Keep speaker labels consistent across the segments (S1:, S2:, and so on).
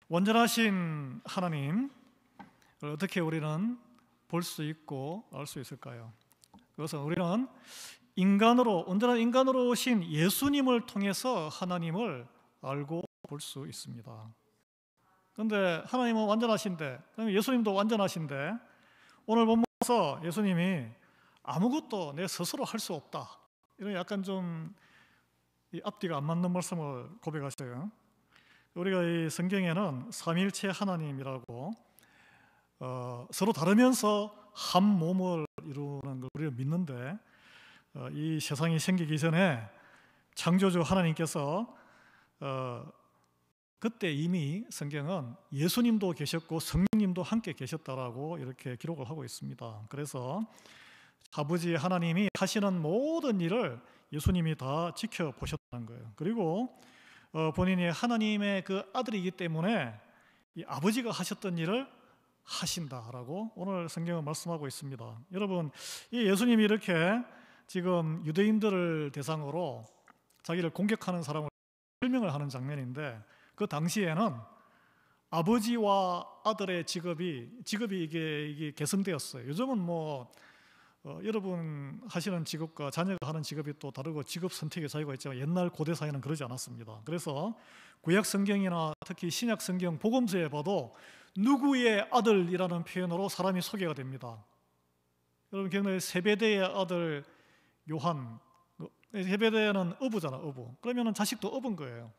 S1: 완전하신 하나님을 어떻게 우리는 볼 수 있고 알 수 있을까요? 그것은 우리는 온전한 인간으로 오신 예수님을 통해서 하나님을 알고 볼 수 있습니다. 그런데 하나님은 완전하신데, 예수님도 완전하신데, 오늘 본문에서 예수님이 아무것도 내 스스로 할 수 없다, 이런 약간 좀 앞뒤가 안 맞는 말씀을 고백하셔요. 우리가 이 성경에는 삼위일체 하나님이라고 서로 다르면서 한 몸을 이루는 걸 우리가 믿는데, 이 세상이 생기기 전에 창조주 하나님께서 그때 이미 성경은 예수님도 계셨고 성령님도 함께 계셨다라고 이렇게 기록을 하고 있습니다. 그래서 아버지 하나님이 하시는 모든 일을 예수님이 다 지켜보셨다는 거예요. 그리고 본인이 하나님의 그 아들이기 때문에 이 아버지가 하셨던 일을 하신다라고 오늘 성경은 말씀하고 있습니다. 여러분, 이 예수님이 이렇게 지금 유대인들을 대상으로 자기를 공격하는 사람을 설명을 하는 장면인데, 그 당시에는 아버지와 아들의 직업이 이게 계승되었어요. 요즘은 여러분 하시는 직업과 자녀가 하는 직업이 또 다르고 직업 선택의 자유가 있지만, 옛날 고대 사회는 그러지 않았습니다. 그래서 구약 성경이나 특히 신약 성경 복음서에 봐도 누구의 아들이라는 표현으로 사람이 소개가 됩니다. 여러분 기억나요? 세베대의 아들 요한, 세베대는 어부잖아, 어부. 그러면 자식도 어부인 거예요.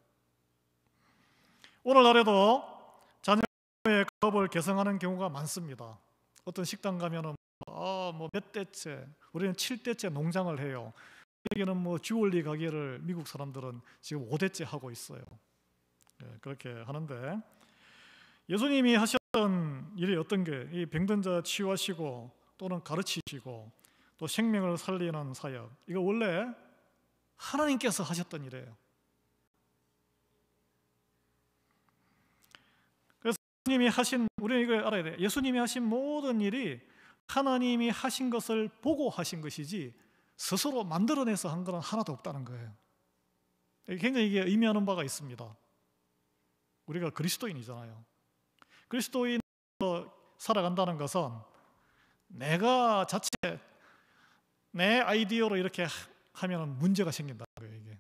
S1: 오늘날에도 자녀의 가업을 계승하는 경우가 많습니다. 어떤 식당 가면은 몇 대째, 우리는 7대째 농장을 해요. 여기는 주얼리 가게를 미국 사람들은 지금 5대째 하고 있어요. 그렇게 하는데, 예수님이 하셨던 일이 어떤 게, 이 병든 자 치유하시고 또는 가르치시고 또 생명을 살리는 사역, 이거 원래 하나님께서 하셨던 일이에요. 그래서 우리는 이걸 알아야 돼요. 예수님이 하신 모든 일이 하나님이 하신 것을 보고 하신 것이지 스스로 만들어내서 한 건 하나도 없다는 거예요. 굉장히 이게 의미하는 바가 있습니다. 우리가 그리스도인이잖아요. 그리스도인으로 살아간다는 것은 내가 자체 내 아이디어로 이렇게 하면 문제가 생긴다는 거예요. 이게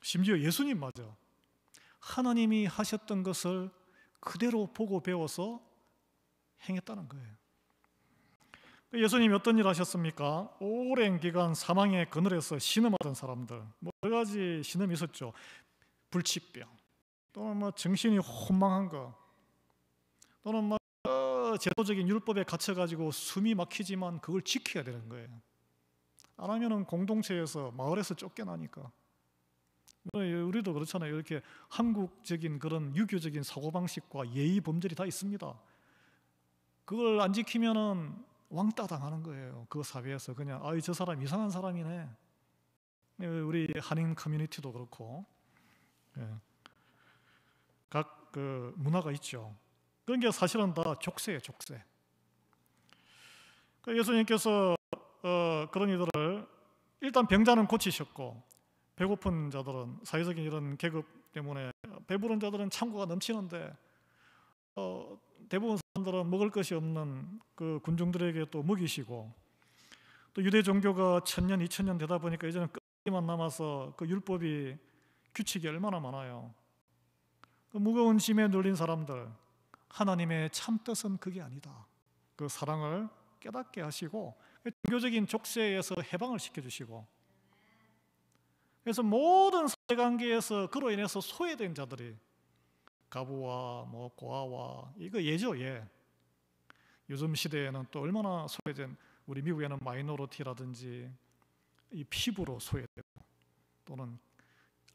S1: 심지어 예수님마저 하나님이 하셨던 것을 그대로 보고 배워서 행했다는 거예요. 예수님이 어떤 일을 하셨습니까? 오랜 기간 사망의 그늘에서 신음하던 사람들, 여러 가지 신음이 있었죠. 불치병, 또는 정신이 혼망한 거, 또는 제도적인 율법에 갇혀가지고 숨이 막히지만 그걸 지켜야 되는 거예요. 안 하면은 공동체에서, 마을에서 쫓겨나니까. 우리도 그렇잖아요. 이렇게 한국적인 그런 유교적인 사고방식과 예의 범절이 다 있습니다. 그걸 안 지키면은 왕따 당하는 거예요. 그 사회에서 그냥 저 사람 이상한 사람이네. 우리 한인 커뮤니티도 그렇고 각 그 문화가 있죠. 그런 게 사실은 다 족쇄예요, 족쇄. 예수님께서 그런 이들을 일단 병자는 고치셨고, 배고픈 자들은 사회적인 이런 계급 때문에 배부른 자들은 창고가 넘치는데 대부분 사람들은 먹을 것이 없는 그 군중들에게 또 먹이시고, 또 유대 종교가 1000년, 2000년 되다 보니까 이제는 끄기만 남아서 그 율법이, 규칙이 얼마나 많아요. 그 무거운 짐에 눌린 사람들, 하나님의 참 뜻은 그게 아니다. 그 사랑을 깨닫게 하시고 종교적인 족쇄에서 해방을 시켜주시고, 그래서 모든 사회관계에서 그로 인해서 소외된 자들이, 가부와 고아와, 이거 예죠, 예. 요즘 시대에는 또 얼마나 소외된, 우리 미국에는 마이너리티라든지 이 피부로 소외되고, 또는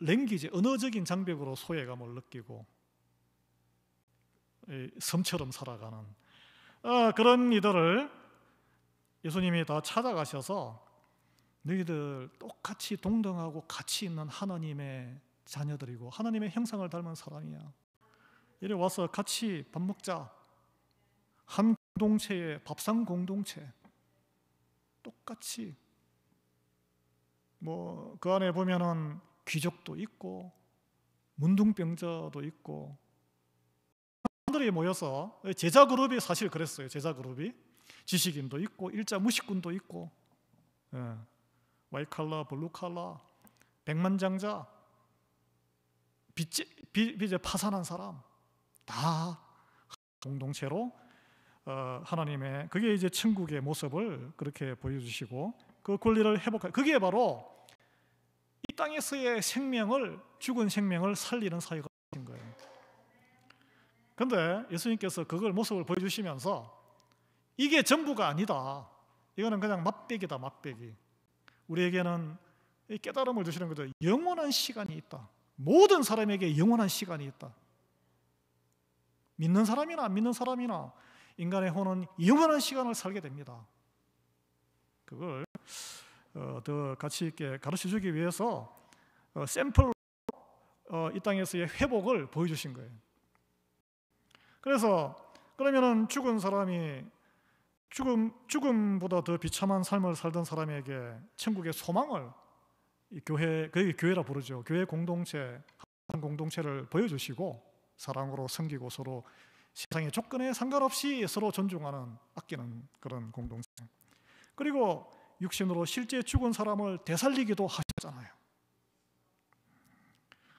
S1: 랭귀지, 언어적인 장벽으로 소외감을 느끼고 섬처럼 살아가는 그런 이들을 예수님이 다 찾아가셔서 너희들 똑같이 동등하고 가치 있는 하나님의 자녀들이고 하나님의 형상을 닮은 사람이야. 이리 와서 같이 밥 먹자. 한 공동체의 밥상 공동체, 똑같이 그 안에 보면은 귀족도 있고 문둥병자도 있고, 사람들이 모여서 제자 그룹이 사실 그랬어요. 제자 그룹이 지식인도 있고 일자 무식군도 있고, 와이칼라, 블루칼라, 백만장자, 빚에 파산한 사람 다 공동체로 하나님의, 그게 이제 천국의 모습을 그렇게 보여주시고 그 권리를 회복할, 그게 바로 이 땅에서의 생명을, 죽은 생명을 살리는 사역을 하신 거예요. 그런데 예수님께서 그걸 모습을 보여주시면서 이게 전부가 아니다, 이거는 그냥 맛배기다, 맛배기. 우리에게는 이 깨달음을 주시는 거죠. 영원한 시간이 있다. 모든 사람에게 영원한 시간이 있다. 믿는 사람이나 안 믿는 사람이나 인간의 혼은 영원한 시간을 살게 됩니다. 그걸 더 가치 있게 가르쳐주기 위해서 샘플로 이 땅에서의 회복을 보여주신 거예요. 그래서 그러면은 죽은 사람이 죽음보다 더 비참한 삶을 살던 사람에게 천국의 소망을, 이 교회, 그게 교회라 부르죠. 교회 공동체, 한 공동체를 보여주시고 사랑으로 섬기고 서로 세상의 조건에 상관없이 서로 존중하는, 아끼는 그런 공동체. 그리고 육신으로 실제 죽은 사람을 되살리기도 하셨잖아요.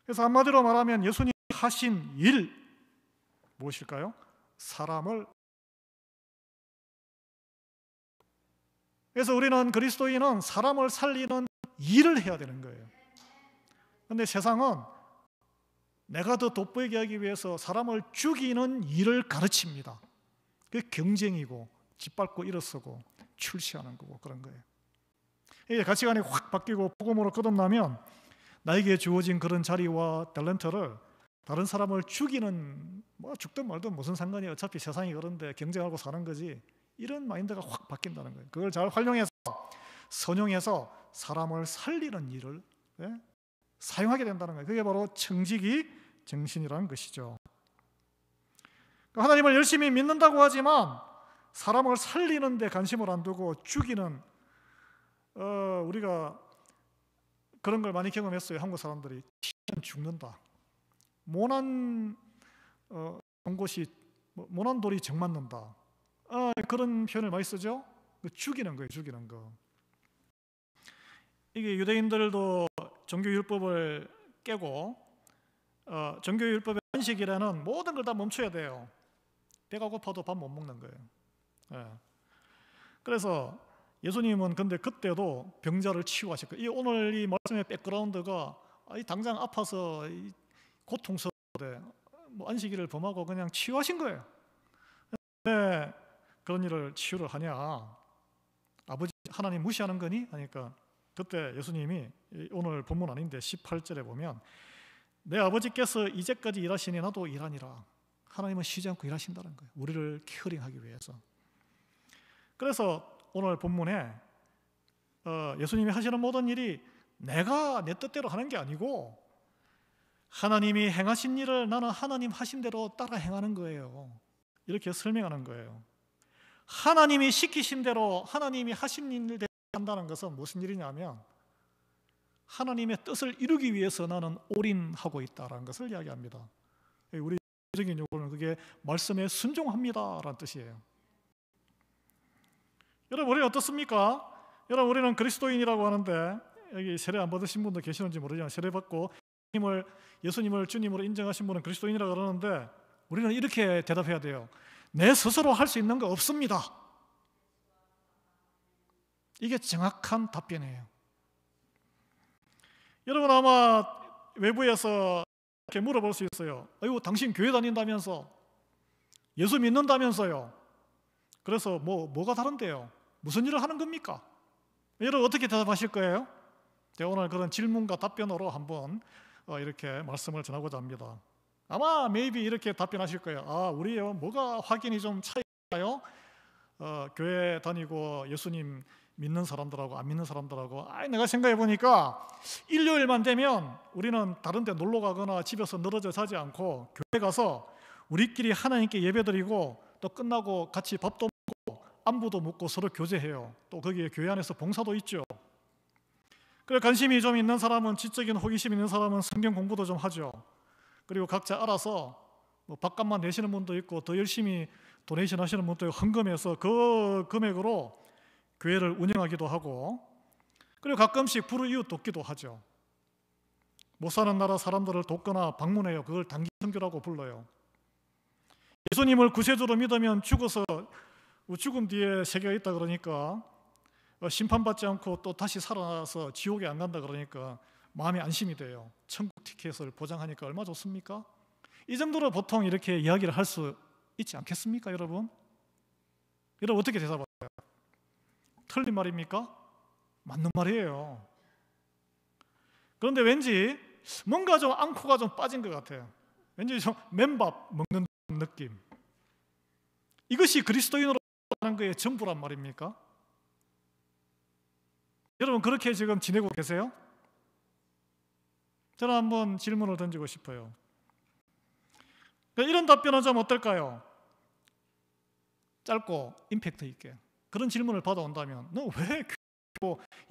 S1: 그래서 한마디로 말하면 예수님이 하신 일 무엇일까요? 사람을. 그래서 우리는, 그리스도인은 사람을 살리는 일을 해야 되는 거예요. 그런데 세상은 내가 더 돋보이게 하기 위해서 사람을 죽이는 일을 가르칩니다. 그게 경쟁이고 짓밟고 일어서고 출시하는 거고 그런 거예요. 이게 가치관이 확 바뀌고 복음으로 거듭나면 나에게 주어진 그런 자리와 탤런트를 다른 사람을 죽이는, 뭐 죽든 말든 무슨 상관이에요, 어차피 세상이 그런데 경쟁하고 사는 거지, 이런 마인드가 확 바뀐다는 거예요. 그걸 잘 활용해서 선용해서 사람을 살리는 일을 사용하게 된다는 거예요. 그게 바로 청지기 정신이라는 것이죠. 하나님을 열심히 믿는다고 하지만 사람을 살리는 데 관심을 안 두고 죽이는, 우리가 그런 걸 많이 경험했어요. 한국 사람들이 튀면 죽는다, 모난 곳이 모난 돌이 정 맞는다, 그런 표현을 많이 쓰죠. 죽이는 거예요, 죽이는 거. 이게 유대인들도 종교율법을 깨고 종교율법의 안식일에는 모든 걸 다 멈춰야 돼요. 배가 고파도 밥 못 먹는 거예요. 그래서 예수님은 근데 그때도 병자를 치유하실 거예요. 오늘 이 말씀의 백그라운드가 당장 아파서 고통스러운데 뭐 안식일을 범하고 그냥 치유하신 거예요. 왜 그런 일을 치유를 하냐? 아버지 하나님 무시하는 거니? 하니까 그때 예수님이, 오늘 본문 아닌데 18절에 보면 내 아버지께서 이제까지 일하시니 나도 일하니라. 하나님은 쉬지 않고 일하신다는 거예요. 우리를 케어링하기 위해서. 그래서 오늘 본문에 예수님이 하시는 모든 일이 내가 내 뜻대로 하는 게 아니고 하나님이 행하신 일을 나는 하나님 하신 대로 따라 행하는 거예요. 이렇게 설명하는 거예요. 하나님이 시키신 대로 하나님이 하신 일을 한다는 것은 무슨 일이냐면 하나님의 뜻을 이루기 위해서 나는 올인하고 있다는 것을 이야기합니다. 우리 적인 용어는 그게 말씀에 순종합니다라는 뜻이에요. 여러분, 우리는 어떻습니까? 여러분, 우리는 그리스도인이라고 하는데 여기 세례 안 받으신 분도 계시는지 모르지만 세례 받고 예수님을 주님으로 인정하신 분은 그리스도인이라고 그러는데 우리는 이렇게 대답해야 돼요. 내 스스로 할 수 있는 거 없습니다. 이게 정확한 답변이에요. 여러분, 아마 외부에서 이렇게 물어볼 수 있어요. 아이고, 당신 교회 다닌다면서, 예수 믿는다면서요. 그래서 뭐가 다른데요? 무슨 일을 하는 겁니까? 여러분 어떻게 대답하실 거예요? 제가 오늘 그런 질문과 답변으로 한번 이렇게 말씀을 전하고자 합니다. 아마 maybe 이렇게 답변하실 거예요. 우리요 뭐가 확인이 좀 차이가요? 교회 다니고 예수님 믿는 사람들하고 안 믿는 사람들하고 내가 생각해 보니까 일요일만 되면 우리는 다른 데 놀러 가거나 집에서 늘어져 자지 않고 교회 가서 우리끼리 하나님께 예배드리고 또 끝나고 같이 밥도 먹고 안부도 묻고 서로 교제해요. 또 거기에 교회 안에서 봉사도 있죠. 그래, 관심이 좀 있는 사람은, 지적인 호기심 있는 사람은 성경 공부도 좀 하죠. 그리고 각자 알아서 뭐 밥값만 내시는 분도 있고 더 열심히 도네이션 하시는 분도 있고 헌금해서 그 금액으로 교회를 운영하기도 하고, 그리고 가끔씩 불우이웃 돕기도 하죠. 못 사는 나라 사람들을 돕거나 방문해요. 그걸 단기 선교라고 불러요. 예수님을 구세주로 믿으면 죽음 뒤에 세계가 있다 그러니까 심판받지 않고 또 다시 살아나서 지옥에 안 간다 그러니까 마음이 안심이 돼요. 천국 티켓을 보장하니까 얼마나 좋습니까? 이 정도로 보통 이렇게 이야기를 할 수 있지 않겠습니까, 여러분? 여러분 어떻게 대답하세요? 틀린 말입니까? 맞는 말이에요. 그런데 왠지 뭔가 좀 앙코가 좀 빠진 것 같아요. 왠지 좀 맨밥 먹는 느낌. 이것이 그리스도인으로 사는 거의 전부란 말입니까? 여러분 그렇게 지금 지내고 계세요? 저는 한번 질문을 던지고 싶어요. 이런 답변은 좀 어떨까요? 짧고 임팩트 있게. 그런 질문을 받아온다면 너 왜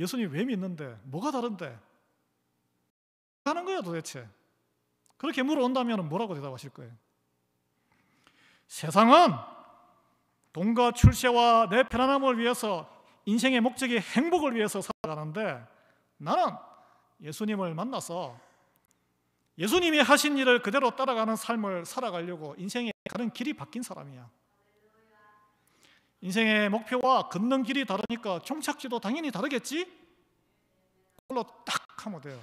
S1: 예수님 왜 믿는데? 뭐가 다른데? 하는 거야 도대체? 그렇게 물어온다면 뭐라고 대답하실 거예요? 세상은 돈과 출세와 내 편안함을 위해서, 인생의 목적이 행복을 위해서 살아가는데 나는 예수님을 만나서 예수님이 하신 일을 그대로 따라가는 삶을 살아가려고 인생에 가는 길이 바뀐 사람이야. 인생의 목표와 걷는 길이 다르니까 종착지도 당연히 다르겠지? 그걸로 딱 하면 돼요.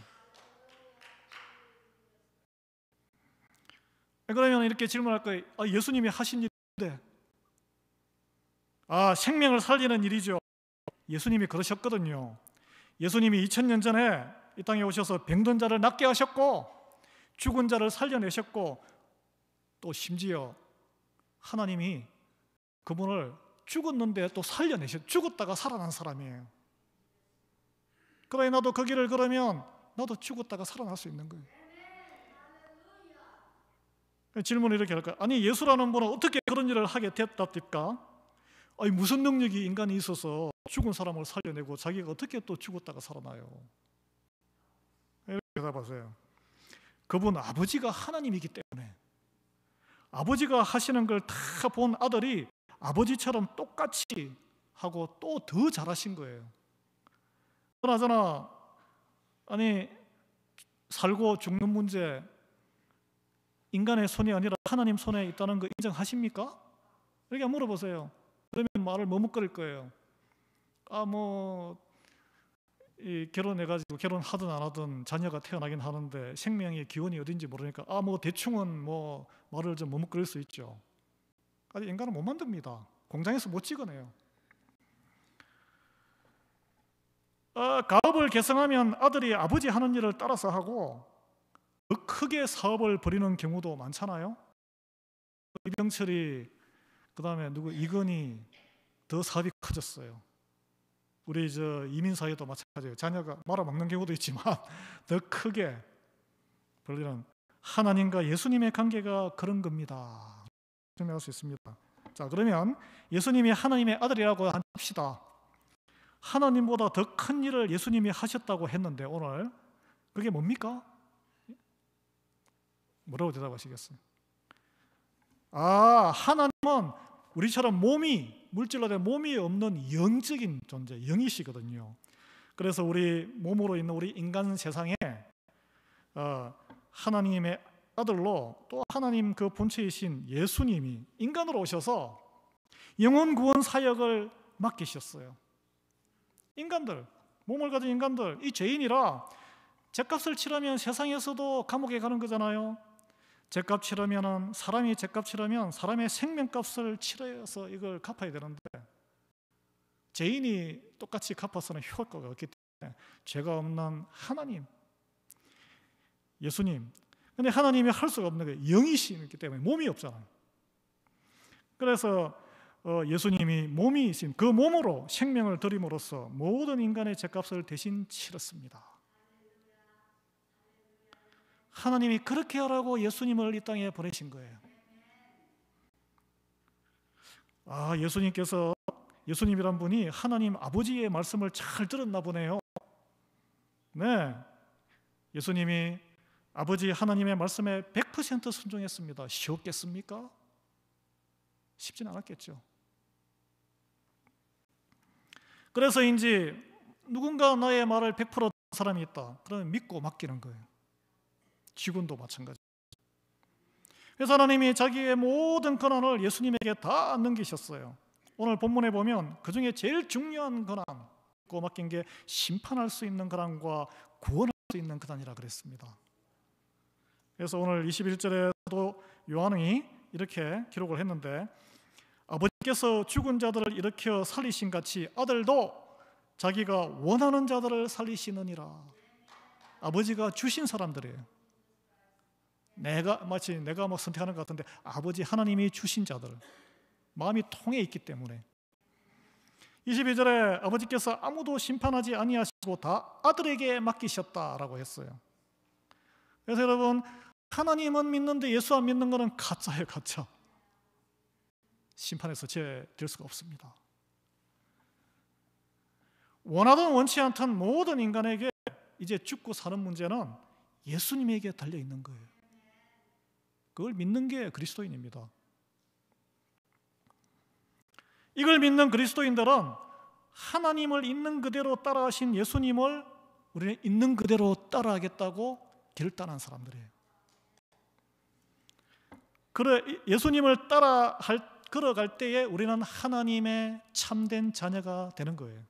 S1: 그러면 이렇게 질문할 거예요. 예수님이 하신 일인데, 생명을 살리는 일이죠. 예수님이 그러셨거든요. 예수님이 2000년 전에 이 땅에 오셔서 병든 자를 낫게 하셨고 죽은 자를 살려내셨고, 또 심지어 하나님이 그분을 죽었는데 또 죽었다가 살아난 사람이에요. 그러니 나도 그 길을 걸으면 나도 죽었다가 살아날 수 있는 거예요. 질문을 이렇게 할까요? 아니 예수라는 분은 어떻게 그런 일을 하게 됐답니까? 무슨 능력이 인간이 있어서 죽은 사람을 살려내고 자기가 어떻게 또 죽었다가 살아나요? 이렇게 대답하세요. 그분 아버지가 하나님이기 때문에, 아버지가 하시는 걸 다 본 아들이 아버지처럼 똑같이 하고 또 더 잘하신 거예요. 그나저나 살고 죽는 문제 인간의 손이 아니라 하나님 손에 있다는 거 인정하십니까? 이렇게 물어보세요. 그러면 말을 머뭇거릴 거예요. 결혼해가지고 결혼하든 안 하든 자녀가 태어나긴 하는데 생명의 기원이 어딘지 모르니까 대충은 말을 좀 머뭇거릴 수 있죠. 아직 인간은 못 만듭니다. 공장에서 못 찍어내요. 가업을 개성하면 아들이 아버지 하는 일을 따라서 하고 더 크게 사업을 벌이는 경우도 많잖아요. 이병철이, 그 다음에 이건희, 더 사업이 커졌어요. 우리 이민 사회도 마찬가지예요. 자녀가 말아먹는 경우도 있지만 더 크게 벌리는, 하나님과 예수님의 관계가 그런 겁니다. 설명할 수 있습니다. 자, 그러면 예수님이 하나님의 아들이라고 합시다. 하나님보다 더 큰 일을 예수님이 하셨다고 했는데 오늘 그게 뭡니까? 뭐라고 대답하시겠어요? 하나님은 우리처럼 물질로 된 몸이 없는 영적인 존재, 영이시거든요. 그래서 우리 몸으로 있는 우리 인간 세상에 하나님의 아들로 또 하나님 그 본체이신 예수님이 인간으로 오셔서 영혼 구원 사역을 맡기셨어요. 인간들, 몸을 가진 인간들, 이 죄인이라 죗값을 치르면 세상에서도 감옥에 가는 거잖아요. 죗값 치르면, 사람이 죗값 치르면 사람의 생명값을 치러서 이걸 갚아야 되는데 죄인이 똑같이 갚아서는 효과가 없기 때문에 죄가 없는 하나님, 예수님, 근데 하나님이 할 수가 없는 거예요. 영이시기 때문에 몸이 없잖아요. 그래서 예수님이 몸이신 그 몸으로 생명을 드림으로써 모든 인간의 죗값을 대신 치렀습니다. 하나님이 그렇게 하라고 예수님을 이 땅에 보내신 거예요. 예수님이란 분이 하나님 아버지의 말씀을 잘 들었나 보네요. 네, 예수님이 아버지 하나님의 말씀에 100% 순종했습니다. 쉬웠겠습니까? 쉽진 않았겠죠. 그래서인지 누군가 나의 말을 100% 듣는 사람이 있다. 그러면 믿고 맡기는 거예요. 직원도 마찬가지. 그래서 하나님이 자기의 모든 권한을 예수님에게 다 넘기셨어요. 오늘 본문에 보면 그 중에 제일 중요한 권한, 믿고 맡긴 게 심판할 수 있는 권한과 구원할 수 있는 권한이라 그랬습니다. 그래서 오늘 21절에 사도 요한이 이렇게 기록을 했는데, 아버지께서 죽은 자들을 일으켜 살리신 같이 아들도 자기가 원하는 자들을 살리시느니라. 아버지가 주신 사람들이에요. 마치 내가 선택하는 것 같은데 아버지 하나님이 주신 자들, 마음이 통해 있기 때문에. 22절에 아버지께서 아무도 심판하지 아니하시고 다 아들에게 맡기셨다라고 했어요. 그래서 여러분, 하나님은 믿는데 예수 안 믿는 것은 가짜예요, 가짜. 심판에서 제외될 수가 없습니다. 원하든 원치 않든 모든 인간에게 이제 죽고 사는 문제는 예수님에게 달려 있는 거예요. 그걸 믿는 게 그리스도인입니다. 이걸 믿는 그리스도인들은 하나님을 있는 그대로 따라하신 예수님을 우리는 있는 그대로 따라하겠다고 결단한 사람들이에요. 그래, 예수님을 걸어갈 때에 우리는 하나님의 참된 자녀가 되는 거예요.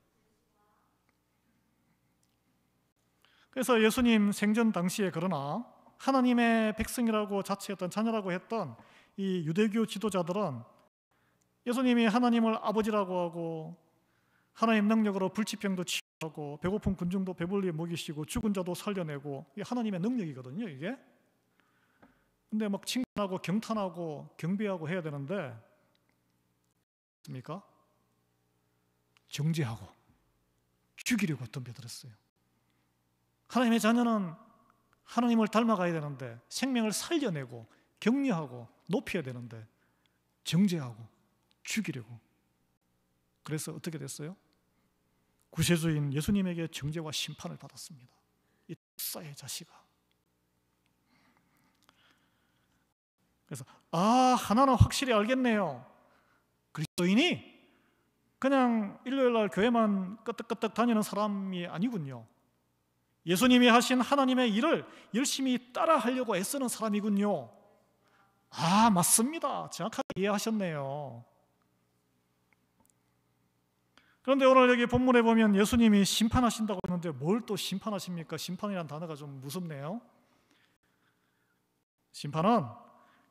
S1: 그래서 예수님 생전 당시에, 그러나 하나님의 백성이라고 자처했던, 자녀라고 했던 이 유대교 지도자들은 예수님이 하나님을 아버지라고 하고 하나님 능력으로 불치병도 치유하고 배고픈 군중도 배불리 먹이시고 죽은 자도 살려내고, 이게 하나님의 능력이거든요, 이게. 근데 막 칭찬하고 경탄하고 경배하고 해야 되는데, 습니까? 정죄하고 죽이려고 덤벼들었어요. 하나님의 자녀는 하나님을 닮아가야 되는데, 생명을 살려내고 격려하고 높여야 되는데 정죄하고 죽이려고. 그래서 어떻게 됐어요? 구세주인 예수님에게 정죄와 심판을 받았습니다. 이 독사의 자식아. 그래서 하나는 확실히 알겠네요. 그리스도인이 그냥 일요일날 교회만 끄떡끄떡 다니는 사람이 아니군요. 예수님이 하신 하나님의 일을 열심히 따라하려고 애쓰는 사람이군요. 맞습니다. 정확하게 이해하셨네요. 그런데 오늘 여기 본문에 보면 예수님이 심판하신다고 했는데 뭘 또 심판하십니까? 심판이라는 단어가 좀 무섭네요. 심판은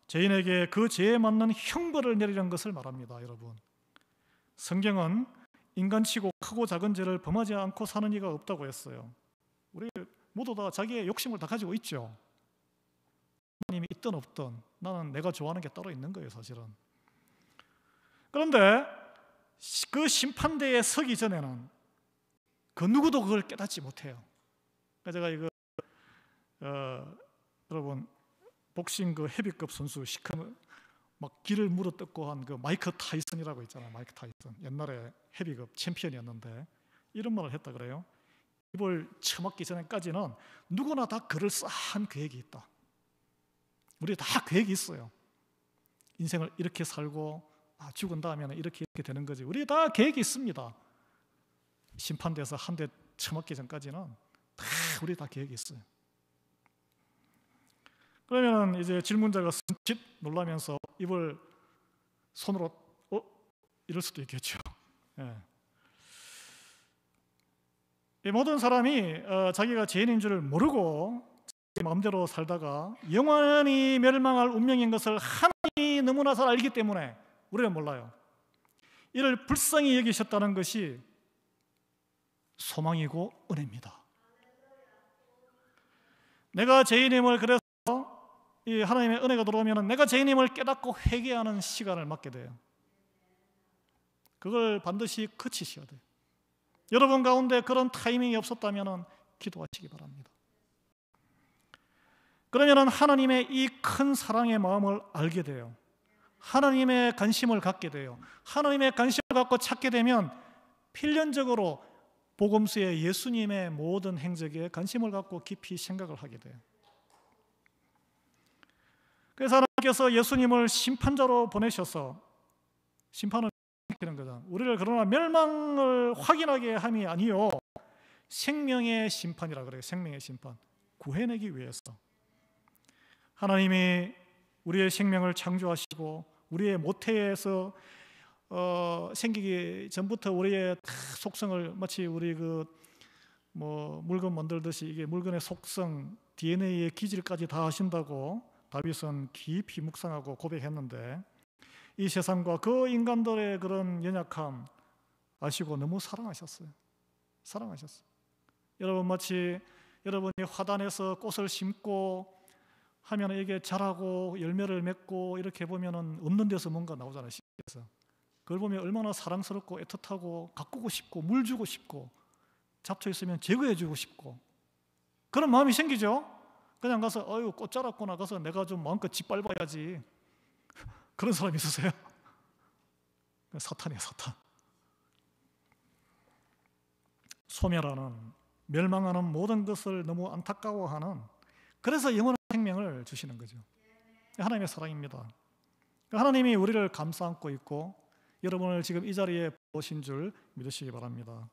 S1: 죄인에게 그 죄에 맞는 형벌을 내리는 것을 말합니다, 여러분. 성경은 인간치고 크고 작은 죄를 범하지 않고 사는 이가 없다고 했어요. 우리 모두 다 자기의 욕심을 다 가지고 있죠. 하나님이 있든 없든 나는 내가 좋아하는 게 따로 있는 거예요, 사실은. 그런데 그 심판대에 서기 전에는 그 누구도 그걸 깨닫지 못해요. 제가 이거 여러분, 복싱 그 헤비급 선수 막 기를 물어뜯고 한 그 마이크 타이슨이라고 있잖아요. 마이크 타이슨, 옛날에 헤비급 챔피언이었는데 이런 말을 했다 그래요. 입을 처맞기 전까지는 누구나 다 그럴싸한 계획이 있다. 우리 다 계획이 있어요. 인생을 이렇게 살고 죽은 다음에는 이렇게 되는 거지. 우리 다 계획이 있습니다. 심판돼서 한 대 처맞기 전까지는 우리 다 계획이 있어요. 그러면 이제 질문자가 선짓 놀라면서 입을 손으로 이럴 수도 있겠죠. 예. 이 모든 사람이 자기가 죄인인 줄 모르고 자기 마음대로 살다가 영원히 멸망할 운명인 것을 하나님이 너무나 잘 알기 때문에 우리는 몰라요. 이를 불쌍히 여기셨다는 것이 소망이고 은혜입니다. 내가 죄인임을, 그래서 이 하나님의 은혜가 들어오면 내가 죄인임을 깨닫고 회개하는 시간을 맞게 돼요. 그걸 반드시 거치셔야 돼요. 여러분 가운데 그런 타이밍이 없었다면 기도하시기 바랍니다. 그러면 하나님의 이 큰 사랑의 마음을 알게 돼요. 하나님의 관심을 갖게 돼요. 하나님의 관심을 갖고 찾게 되면 필연적으로 복음서의 예수님의 모든 행적에 관심을 갖고 깊이 생각을 하게 돼요. 그래서 하나님께서 예수님을 심판자로 보내셔서 심판을 시키는 거죠. 우리를 그러나 멸망을 확인하게 함이 아니요 생명의 심판이라 그래요. 생명의 심판. 구해내기 위해서 하나님이 우리의 생명을 창조하시고 우리의 모태에서 생기기 전부터 우리의 속성을 마치 우리 물건 만들듯이 이게 물건의 속성, DNA의 기질까지 다 하신다고 다윗은 깊이 묵상하고 고백했는데 이 세상과 그 인간들의 그런 연약함 아시고 너무 사랑하셨어요. 여러분 마치 여러분이 화단에서 꽃을 심고 하면 이게 자라고 열매를 맺고 이렇게 보면은 없는 데서 뭔가 나오잖아요. 씨에서. 그걸 보면 얼마나 사랑스럽고 애틋하고 가꾸고 싶고 물 주고 싶고 잡초 있으면 제거해 주고 싶고 그런 마음이 생기죠. 그냥 가서 어휴 꽃 자랐구나 가서 내가 좀 마음껏 짓밟아야지. 그런 사람 있으세요? 사탄이에요, 사탄. 소멸하는, 멸망하는 모든 것을 너무 안타까워하는, 그래서 영원한 생명을 주시는 거죠. 하나님의 사랑입니다. 하나님이 우리를 감싸 안고 있고 여러분을 지금 이 자리에 보신 줄 믿으시기 바랍니다.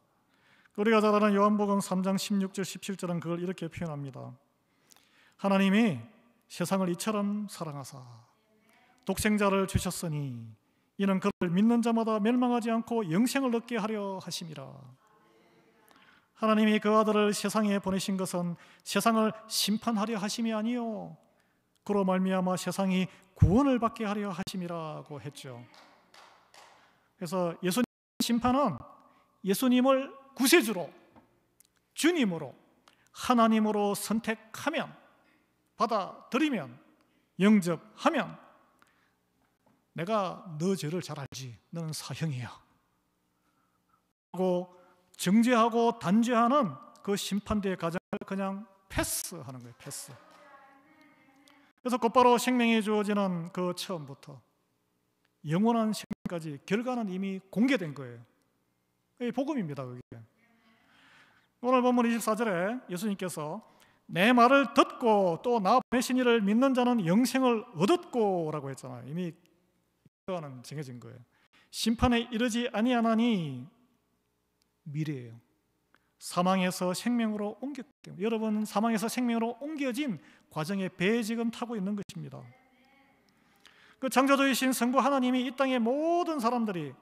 S1: 우리가 잘 아는 요한복음 3장 16절 17절은 그걸 이렇게 표현합니다. 하나님이 세상을 이처럼 사랑하사 독생자를 주셨으니 이는 그를 믿는 자마다 멸망하지 않고 영생을 얻게 하려 하심이라. 하나님이 그 아들을 세상에 보내신 것은 세상을 심판하려 하심이 아니요 그로 말미암아 세상이 구원을 받게 하려 하심이라고 했죠. 그래서 예수님 심판은 예수님을 구세주로, 주님으로, 하나님으로 선택하면, 받아들이면, 영접하면 내가 너 죄를 잘 알지, 너는 사형이야 하고 정죄하고 단죄하는 그 심판대의 과정을 그냥 패스하는 거예요. 패스. 그래서 곧바로 생명이 주어지는 그 처음부터 영원한 생명까지 결과는 이미 공개된 거예요. 이 복음입니다. 그게. 오늘 본문 24절에 예수님께서 내 말을 듣고 또 나 보내신 이를 믿는 자는 영생을 얻었고 라고 했잖아요. 이미 결과는 정해진 거예요. 심판에 이르지 아니하나니 미래예요. 사망에서 생명으로 옮겼기 때문에 여러분 사망에서 생명으로 옮겨진 과정에 배에 지금 타고 있는 것입니다. 그 창조주이신 성부 하나님이 이 땅의 모든 사람들이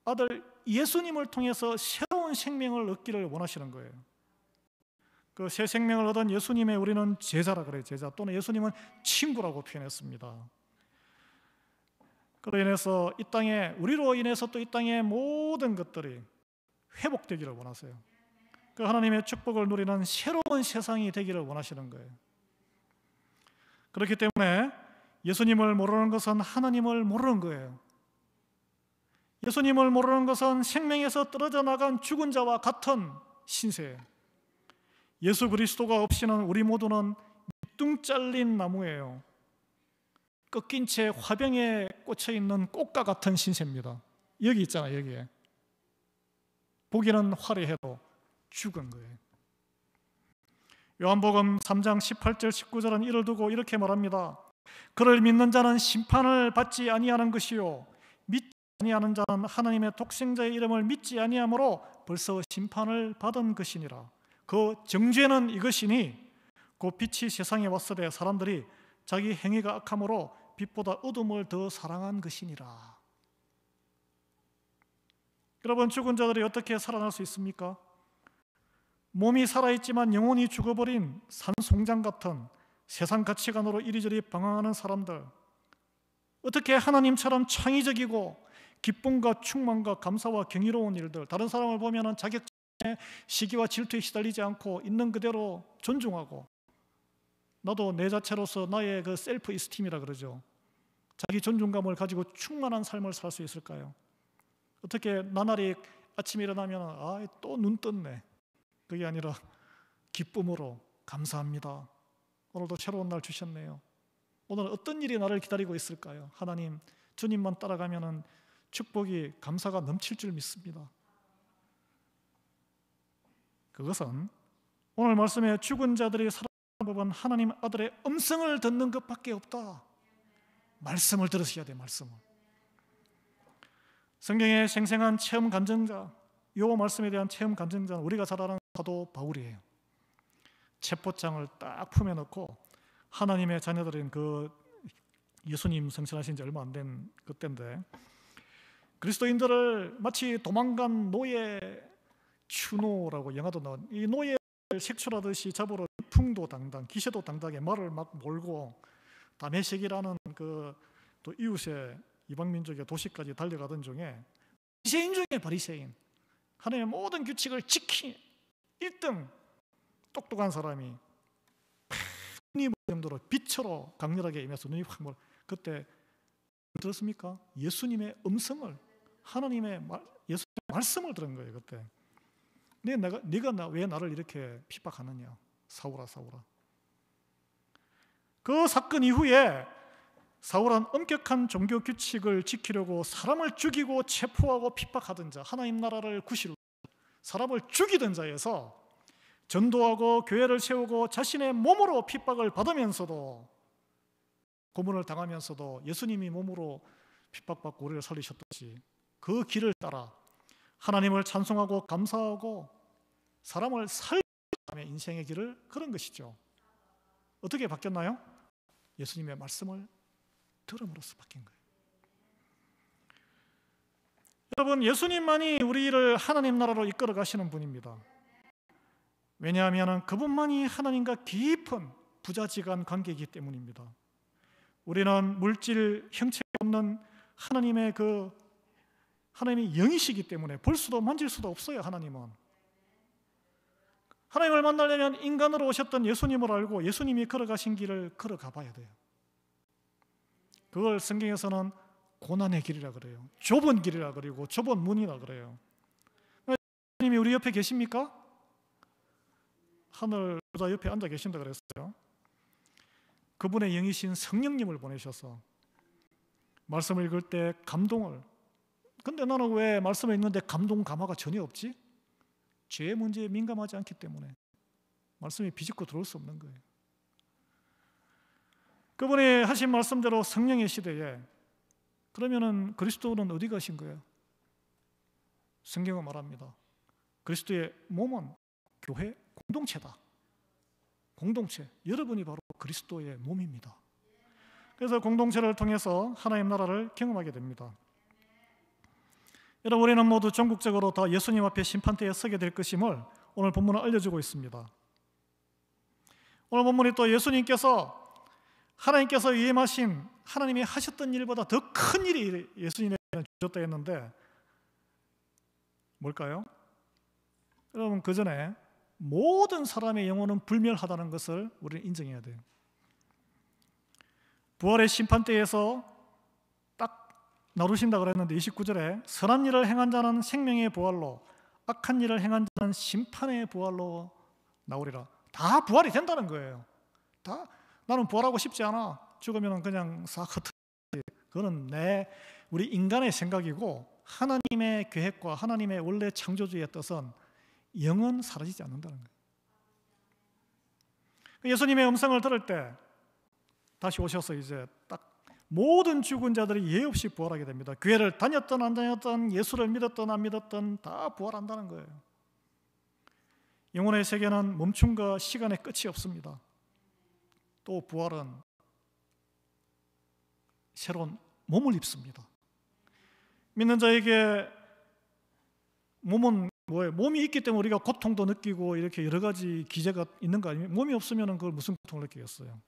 S1: 아들 예수님을 통해서 새로운 생명을 얻기를 원하시는 거예요. 그 새 생명을 얻은 예수님의 우리는 제자라 그래요. 제자 또는 예수님은 친구라고 표현했습니다. 그로 인해서 이 땅에 우리로 인해서 또 이 땅의 모든 것들이 회복되기를 원하세요. 그 하나님의 축복을 누리는 새로운 세상이 되기를 원하시는 거예요. 그렇기 때문에 예수님을 모르는 것은 하나님을 모르는 거예요. 예수님을 모르는 것은 생명에서 떨어져 나간 죽은 자와 같은 신세예요. 예수 그리스도가 없이는 우리 모두는 밑둥 잘린 나무예요. 꺾인 채 화병에 꽂혀 있는 꽃과 같은 신세입니다. 여기 있잖아요. 여기에. 보기는 화려해도 죽은 거예요. 요한복음 3장 18절 19절은 이를 두고 이렇게 말합니다. 그를 믿는 자는 심판을 받지 아니하는 것이요 믿지 아니하는 자는 하나님의 독생자의 이름을 믿지 아니하므로 벌써 심판을 받은 것이니라. 그 정죄는 이것이니 그 빛이 세상에 왔으되 사람들이 자기 행위가 악함으로 빛보다 어둠을 더 사랑한 것이니라. 여러분 죽은 자들이 어떻게 살아날 수 있습니까? 몸이 살아있지만 영혼이 죽어버린 산송장 같은 세상 가치관으로 이리저리 방황하는 사람들, 어떻게 하나님처럼 창의적이고 기쁨과 충만과 감사와 경이로운 일들, 다른 사람을 보면 자격증에 시기와 질투에 시달리지 않고 있는 그대로 존중하고 나도 내 자체로서 나의 그 셀프 이스팀이라 그러죠. 자기 존중감을 가지고 충만한 삶을 살 수 있을까요? 어떻게 나날이 아침에 일어나면 또 눈 떴네. 그게 아니라 기쁨으로 감사합니다. 오늘도 새로운 날 주셨네요. 오늘 어떤 일이 나를 기다리고 있을까요? 하나님, 주님만 따라가면 축복이 감사가 넘칠 줄 믿습니다. 그것은 오늘 말씀에 죽은 자들이 살아나는 법은 하나님 아들의 음성을 듣는 것밖에 없다. 말씀을 들으셔야 돼요. 말씀을. 성경의 생생한 체험 간증자, 이 말씀에 대한 체험 간증자는 우리가 잘 아는 사도 바울이에요. 체포장을 딱 품에 넣고 하나님의 자녀들인 그 예수님 성천하신 지 얼마 안 된 그때인데 그리스도인들을 마치 도망간 노예 추노라고 영화도 나온 이 노예를 색출하듯이 잡으러 풍도 당당, 기세도 당당하게 말을 막 몰고 다메섹이라는 그 또 이웃의 이방 민족의 도시까지 달려가던 중에 바리새인 중에 바리새인, 하나님의 모든 규칙을 지키 1등 똑똑한 사람이 눈이 멀 정도로 빛으로 강렬하게 임해서 눈이 확 멀어. 그때 들었습니까? 예수님의 음성을, 하나님의 예수님의 말씀을 들은 거예요. 그때 네가 왜 나를 이렇게 핍박하느냐, 사울아 사울아. 그 사건 이후에 사울은 엄격한 종교 규칙을 지키려고 사람을 죽이고 체포하고 핍박하던 자, 하나님 나라를 구실로 사람을 죽이던 자에서 전도하고 교회를 세우고 자신의 몸으로 핍박을 받으면서도 고문을 당하면서도 예수님이 몸으로 핍박받고 우리를 살리셨듯이 그 길을 따라 하나님을 찬송하고 감사하고 사람을 살리는 인생의 길을 걸은 것이죠. 어떻게 바뀌었나요? 예수님의 말씀을 들음으로써 바뀐 거예요. 여러분, 예수님만이 우리를 하나님 나라로 이끌어 가시는 분입니다. 왜냐하면 그분만이 하나님과 깊은 부자지간 관계이기 때문입니다. 우리는 물질, 형체가 없는 하나님의 영이시기 때문에 볼 수도 만질 수도 없어요. 하나님은 하나님을 만나려면 인간으로 오셨던 예수님을 알고 예수님이 걸어가신 길을 걸어가 봐야 돼요. 그걸 성경에서는 고난의 길이라 그래요. 좁은 길이라 그리고 좁은 문이라 그래요. 예수님이 우리 옆에 계십니까? 하늘 보좌 옆에 앉아 계신다 그랬어요. 그분의 영이신 성령님을 보내셔서 말씀을 읽을 때 감동을. 근데 나는 왜 말씀을 읽는데 감동 감화가 전혀 없지? 죄의 문제에 민감하지 않기 때문에 말씀이 비집고 들어올 수 없는 거예요. 그분이 하신 말씀대로 성령의 시대에 그러면은 그리스도는 어디 가신 거예요? 성경은 말합니다. 그리스도의 몸은 교회 공동체다. 공동체, 여러분이 바로 그리스도의 몸입니다. 그래서 공동체를 통해서 하나님 나라를 경험하게 됩니다. 여러분, 우리는 모두 전국적으로 다 예수님 앞에 심판대에 서게 될 것임을 오늘 본문은 알려주고 있습니다. 오늘 본문이 또 하나님께서 위임하신 하나님이 하셨던 일보다 더 큰 일이 예수님에게 주셨다 했는데 뭘까요? 여러분, 그 전에 모든 사람의 영혼은 불멸하다는 것을 우리는 인정해야 돼요. 부활의 심판대에서 딱 나누신다 그랬는데 29절에 선한 일을 행한 자는 생명의 부활로 악한 일을 행한 자는 심판의 부활로 나오리라. 다 부활이 된다는 거예요. 다 나는 부활하고 싶지 않아. 죽으면 그냥 싹 흩어지지. 그거는 우리 인간의 생각이고 하나님의 계획과 하나님의 원래 창조주의 뜻은 영은 사라지지 않는다는 거예요. 예수님의 음성을 들을 때 다시 오셔서 이제 딱 모든 죽은 자들이 예의 없이 부활하게 됩니다. 교회를 다녔던 안 다녔던, 예수를 믿었던 안 믿었던 다 부활한다는 거예요. 영혼의 세계는 멈춤과 시간의 끝이 없습니다. 또 부활은 새로운 몸을 입습니다. 믿는 자에게 몸은 뭐예요? 몸이 있기 때문에 우리가 고통도 느끼고 이렇게 여러 가지 기제가 있는 거 아니에요? 몸이 없으면 그걸 무슨 고통을 느끼겠어요?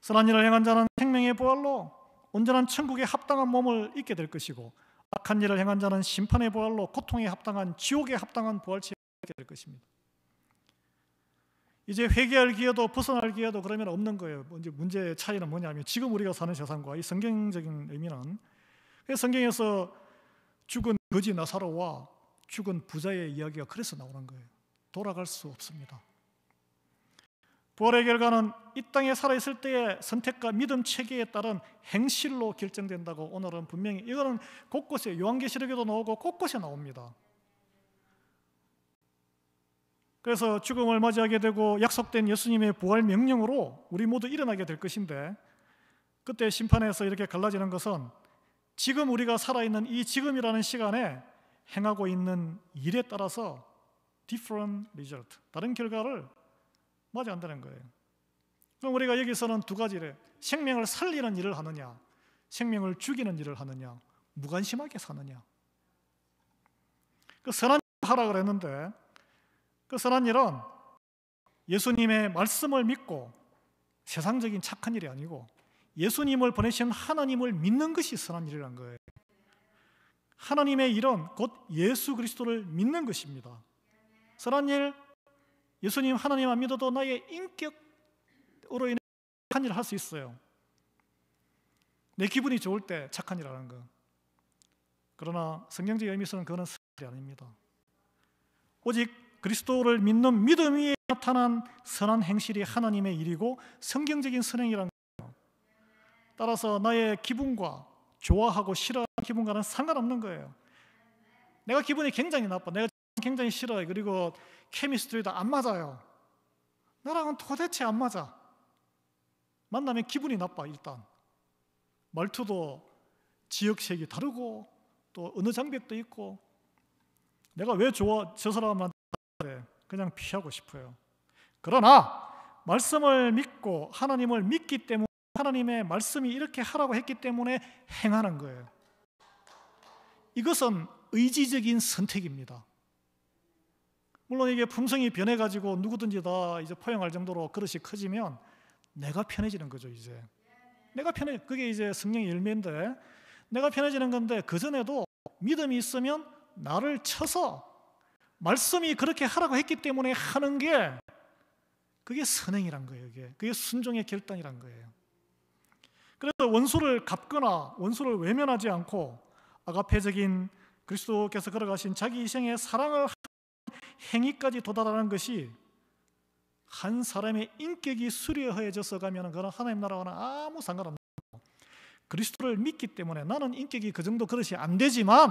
S1: 선한 일을 행한 자는 생명의 부활로 온전한 천국에 합당한 몸을 입게 될 것이고 악한 일을 행한 자는 심판의 부활로 고통에 합당한 지옥에 합당한 부활체를 입게 될 것입니다. 이제 회개할 기회도 벗어날 기회도 그러면 없는 거예요. 이제 문제의 차이는 뭐냐면 지금 우리가 사는 세상과 이 성경적인 의미는 성경에서 죽은 거지 나사로와 죽은 부자의 이야기가 그래서 나오는 거예요. 돌아갈 수 없습니다. 부활의 결과는 이 땅에 살아있을 때의 선택과 믿음 체계에 따른 행실로 결정된다고 오늘은 분명히 이거는 곳곳에 요한계시록에도 나오고 곳곳에 나옵니다. 그래서 죽음을 맞이하게 되고 약속된 예수님의 부활 명령으로 우리 모두 일어나게 될 것인데 그때 심판에서 이렇게 갈라지는 것은 지금 우리가 살아있는 이 지금이라는 시간에 행하고 있는 일에 따라서 different result, 다른 결과를 맞이한다는 거예요. 그럼 우리가 여기서는 두 가지래. 생명을 살리는 일을 하느냐, 생명을 죽이는 일을 하느냐, 무관심하게 사느냐. 그 선한 일을 하라 그랬는데 그 선한 일은 예수님의 말씀을 믿고 세상적인 착한 일이 아니고 예수님을 보내신 하나님을 믿는 것이 선한 일이라는 거예요. 하나님의 일은 곧 예수 그리스도를 믿는 것입니다. 선한 일, 예수님 하나님 안 믿어도 나의 인격으로 인해 착한 일을 할 수 있어요. 내 기분이 좋을 때 착한 일을 하는 거. 그러나 성경적인 의미에서는 그거는 선한 일이 아닙니다. 오직 그리스도를 믿는 믿음 위에 나타난 선한 행실이 하나님의 일이고 성경적인 선행이라는 거예요. 따라서 나의 기분과 좋아하고 싫어하는 기분과는 상관없는 거예요. 내가 기분이 굉장히 나빠, 내가 굉장히 싫어요. 그리고 케미스트리도 안 맞아요. 나랑은 도대체 안 맞아. 만나면 기분이 나빠. 일단 말투도 지역색이 다르고 또 어느 장벽도 있고 내가 왜 좋아 저 사람한테 그냥 피하고 싶어요. 그러나 말씀을 믿고 하나님을 믿기 때문에 하나님의 말씀이 이렇게 하라고 했기 때문에 행하는 거예요. 이것은 의지적인 선택입니다. 물론 이게 품성이 변해가지고 누구든지 다 이제 포용할 정도로 그릇이 커지면 내가 편해지는 거죠. 이제 내가 편해, 그게 이제 성령의 열매인데 내가 편해지는 건데 그 전에도 믿음이 있으면 나를 쳐서 말씀이 그렇게 하라고 했기 때문에 하는 게 그게 선행이란 거예요. 그게 순종의 결단이란 거예요. 그래서 원수를 갚거나 원수를 외면하지 않고 아가페적인 그리스도께서 걸어가신 자기 희생의 사랑을 행위까지 도달하는 것이 한 사람의 인격이 수려해져서 가면 그건 하나님 나라와는 아무 상관없는 거예요. 그리스도를 믿기 때문에 나는 인격이 그 정도 그릇이 안 되지만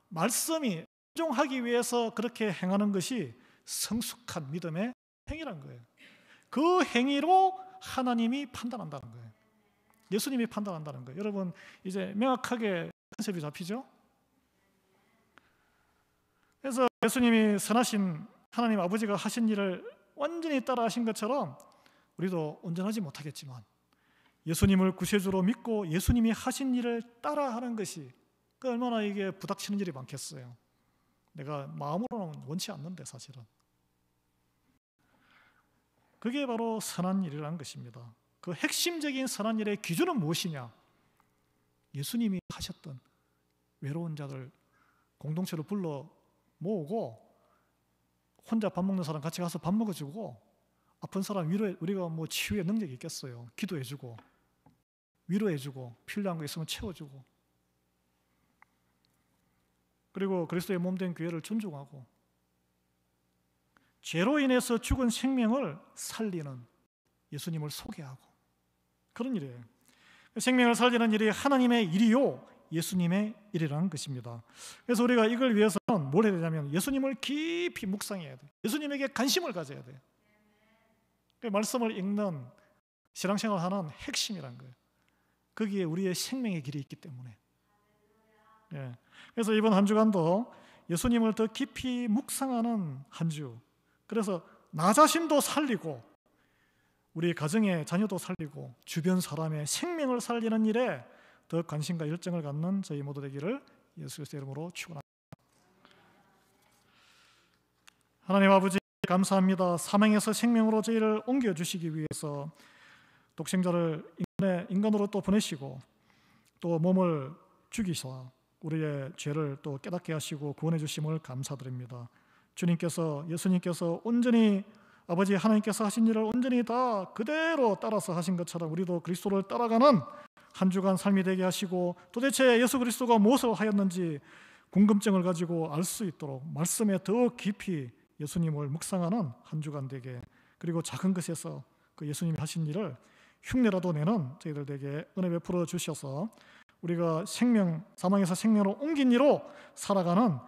S1: 말씀이 순종하기 위해서 그렇게 행하는 것이 성숙한 믿음의 행위란 거예요. 그 행위로 하나님이 판단한다는 거예요. 예수님이 판단한다는 거예요. 여러분 이제 명확하게 컨셉이 잡히죠? 그래서 예수님이 선하신 하나님 아버지가 하신 일을 완전히 따라 하신 것처럼 우리도 온전하지 못하겠지만 예수님을 구세주로 믿고 예수님이 하신 일을 따라 하는 것이 그 얼마나 이게 부닥치는 일이 많겠어요. 내가 마음으로는 원치 않는데 사실은 그게 바로 선한 일이라는 것입니다. 그 핵심적인 선한 일의 기준은 무엇이냐? 예수님이 하셨던 외로운 자들 공동체로 불러 모으고 혼자 밥 먹는 사람 같이 가서 밥 먹어주고 아픈 사람 위로해, 우리가 뭐 치유의 능력이 있겠어요. 기도해주고 위로해주고 필요한 거 있으면 채워주고 그리고 그리스도의 몸된 교회를 존중하고 죄로 인해서 죽은 생명을 살리는 예수님을 소개하고 그런 일이에요. 생명을 살리는 일이 하나님의 일이요 예수님의 일이라는 것입니다. 그래서 우리가 이걸 위해서는 뭘 해야 되냐면 예수님을 깊이 묵상해야 돼요. 예수님에게 관심을 가져야 돼요. 그 말씀을 읽는 신앙생활을 하는 핵심이란 거예요. 거기에 우리의 생명의 길이 있기 때문에. 예. 그래서 이번 한 주간도 예수님을 더 깊이 묵상하는 한 주. 그래서 나 자신도 살리고 우리 가정의 자녀도 살리고 주변 사람의 생명을 살리는 일에 더 관심과 열정을 갖는 저희 모두 되기를 예수 그리스도의 이름으로 축원합니다. 하나님 아버지 감사합니다. 사망에서 생명으로 저희를 옮겨주시기 위해서 독생자를 인간으로 또 보내시고 또 몸을 죽이사 우리의 죄를 또 깨닫게 하시고 구원해 주심을 감사드립니다. 주님께서 예수님께서 온전히 아버지 하나님께서 하신 일을 온전히 다 그대로 따라서 하신 것처럼 우리도 그리스도를 따라가는 한 주간 삶이 되게 하시고 도대체 예수 그리스도가 무엇을 하였는지 궁금증을 가지고 알 수 있도록 말씀에 더 깊이 예수님을 묵상하는 한 주간 되게 그리고 작은 것에서 그 예수님이 하신 일을 흉내라도 내는 저희들 되게 은혜 베풀어 주셔서 우리가 사망에서 생명으로 옮긴 이로 살아가는